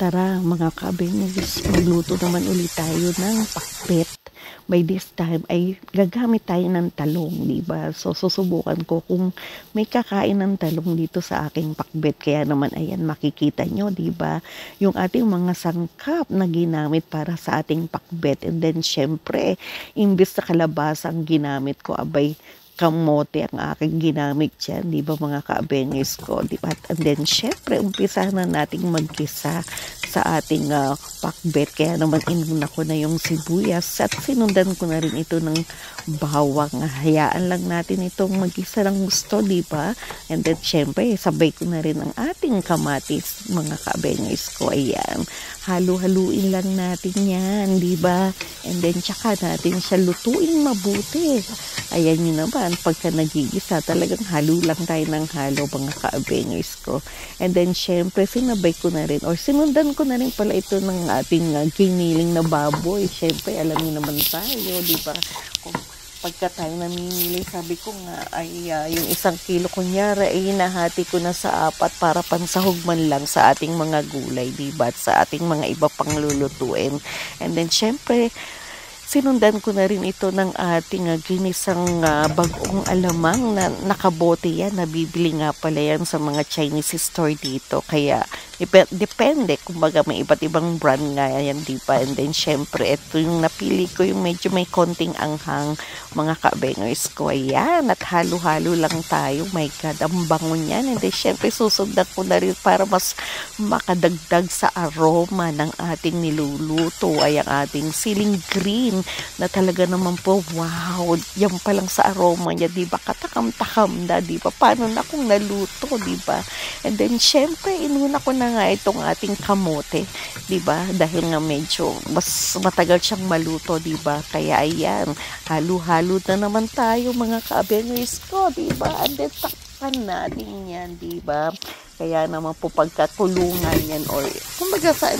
Tara mga ka-Abengs, magluto naman ulit tayo ng pakbet. By this time ay gagamit tayo ng talong, di ba? So susubukan ko kung may kakain ng talong dito sa aking pakbet. Kaya naman ayan, makikita nyo, di ba? Yung ating mga sangkap na ginamit para sa ating pakbet. And then syempre, imbis na kalabasa ang ginamit ko, abay kamote ang aking ginamit dyan, di ba mga ka-Abengs ko, di ba? And then, syempre, umpisa na nating magkisa sa ating pakbet. Kaya naman, inuna ko na yung sibuyas at sinundan ko na rin ito ng bawang. Hayaan lang natin itong magkisa ng gusto, di ba? And then, syempre, sabay ko na rin ang ating kamatis, mga ka-Abengs ko. Ayan, halu-haluin lang natin yan, di ba? And then, tsaka natin siya lutuin mabuti. Ayan nyo naman, pagka nagigisa, talagang halo lang tayo ng halo, mga ka-Abengs ko. And then, syempre, sinabay ko na rin, or sinundan ko na rin pala ito ng ating giniling na baboy. Syempre, alam niyo naman tayo, di ba? Kung pagka tayo namimili, sabi ko nga, ay yung 1 kilo, kunyari, ay nahati ko na sa 4 para pansahog man lang sa ating mga gulay, di ba? At sa ating mga iba pang lulutuin. And then, syempre, sinundan ko na rin ito ng ating ginisang bagong alamang na nakabote yan. Nabibili nga pala yan sa mga Chinese store dito. Kaya depende, kumbaga may iba't ibang brand nga yan, di ba? And then syempre, ito yung napili ko, yung medyo may konting anghang, mga ka-Abengs ko. Ayan, at halo-halo lang tayo. My God, ang bango niyan. And then syempre, susundan ko na rin para mas makadagdag sa aroma ng ating niluluto ay ang ating siling green na talaga naman po, wow, yan pa lang sa aroma niya, di ba? Katakam-takam na, di ba? Paano na kung naluto, di ba? And then, syempre, inuna ko na nga itong ating kamote, di ba? Dahil nga medyo mas matagal siyang maluto, di ba? Kaya ayan, halo-halo na naman tayo, mga ka-Abengs ko, di ba? And then, takpan natin yan, di ba? Kaya naman po pagkatulungan yan, or kumbaga sa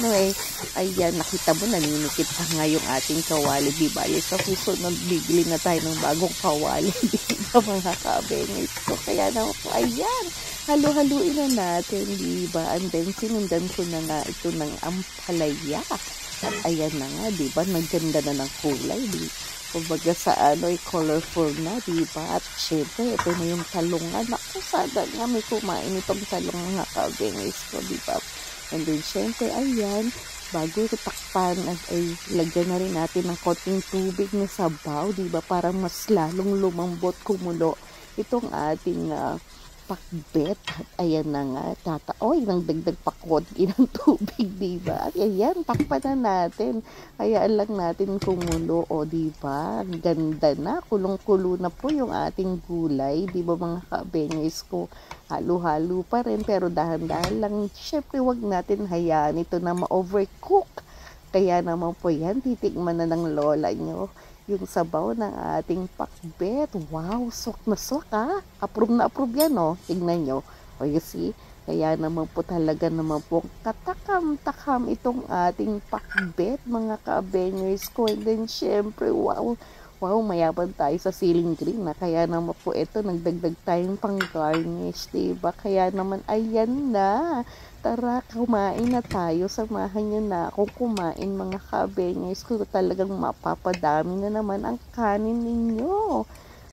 ayan, nakita mo, naninikit pa nga yung ating kawali, di ba? Yung sa susunod, bibili na tayo ng bagong kawali, di ba, mga ka-Abengs ko? Kaya naman po, ayan, halo-haluin na natin, di ba? And then, sinundan ko na nga ito ng ampalaya. At ayan na nga, di ba? Nagganda na ng kulay, di ba? Kumbaga sa ay colorful na, di ba? At syempre, ito na yung talungan. Ako, sada nga may kumain itong talong, mga ka-Abengs ko, di ba? And then, syempre, ayan, bago takpan, ay lagyan na rin natin ng konting tubig na sabaw, di ba? Para mas lalong lumambot, kumulo itong ating pakbet. At ayan na nga, nang dagdag pa konti ng tubig, di ba? At ayan, takpan na natin. Hayaan lang natin kumulo, o di ba? Ang ganda na, kulong-kulo na po yung ating gulay, di ba, mga ka-Abengs ko? Halo-halo pa rin, pero dahan-dahan lang. Syempre, wag natin hayaan ito na ma-overcook. Kaya naman po yan, titikman na ng lola nyo yung sabaw ng ating pakbet. Wow, sok na sok, ha? Approve na approve yan, oh. Tignan nyo. O, you see? Kaya naman po talaga naman po katakam-takam itong ating pakbet, mga ka-Abengs ko. And then, syempre, wow, mayaman tayo sa siling green na. Kaya naman po ito, nagdagdag tayong pang garnish, diba? Kaya naman, ayan na. Tara, kumain na tayo. Samahan nyo na akong kumain, mga ka-Abengs ko. Talagang mapapadami na naman ang kanin ninyo.